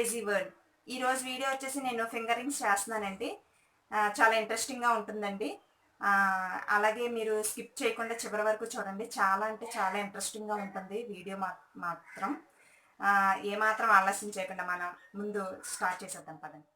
Crazy world. ఈరోజు video వచ్చేసి నేను ఫింగరింగ్స్ చేస్తున్నానండి. చాలా ఇంట్రెస్టింగ్గా ఉంటుందండి. అలాగే మీరు స్కిప్ చేయకుండా చివరి వరకు చూడండి. చాలా అంటే చాలా ఇంట్రెస్టింగ్గా ఉంటుంది వీడియో మాత్రం. ఏమాత్రం ఆలస్యం చేయకుండా మనం ముందు స్టార్ట్ చేసేద్దాం పదండి.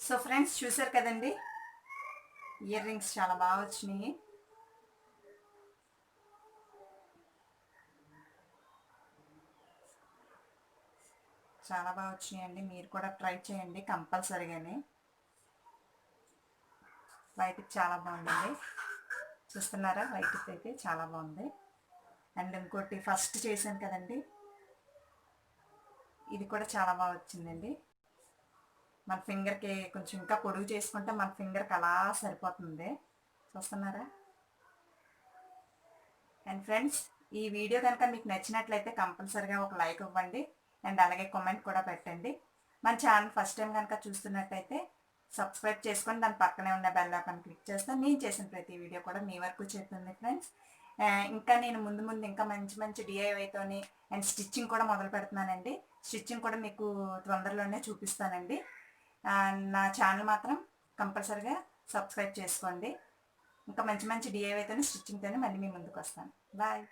సో ఫ్రెండ్స్ చూసారు కదండి, ఇయర్ రింగ్స్ చాలా బాగా వచ్చినాయి. చాలా బాగా వచ్చినాయండి. మీరు కూడా ట్రై చేయండి కంపల్సరీగానే. వైట్కి చాలా బాగుందండి. చూస్తున్నారా, వైట్కి అయితే చాలా బాగుంది. అండ్ ఇంకోటి ఫస్ట్ చేశాను కదండి, ఇది కూడా చాలా బాగా వచ్చిందండి. మన ఫింగర్కి కొంచెం ఇంకా పొడుగు చేసుకుంటే మన ఫింగర్కి అలా సరిపోతుంది. చూస్తున్నారా. అండ్ ఫ్రెండ్స్, ఈ వీడియో కనుక మీకు నచ్చినట్లయితే కంపల్సరీగా ఒక లైక్ ఇవ్వండి. అండ్ అలాగే కామెంట్ కూడా పెట్టండి. మన ఛానల్ ఫస్ట్ టైం కనుక చూస్తున్నట్టయితే సబ్స్క్రైబ్ చేసుకొని దాని పక్కనే ఉన్న బెల్ ఐకాన్ క్లిక్ చేస్తే నేను చేసిన ప్రతి వీడియో కూడా మీ వరకు చేస్తుంది ఫ్రెండ్స్. ఇంకా నేను ముందు ముందు ఇంకా మంచి మంచి డిఐవైతోని అండ్ స్టిచ్చింగ్ కూడా మొదలు పెడుతున్నానండి. స్టిచ్చింగ్ కూడా మీకు తొందరలోనే చూపిస్తానండి. నా ఛానల్ మాత్రం కంపల్సరీగా సబ్స్క్రైబ్ చేసుకోండి. ఇంకా మంచి మంచి డిఐవైతోని స్టిచ్చింగ్తోనే మళ్ళీ మీ ముందుకు వస్తాను. బాయ్.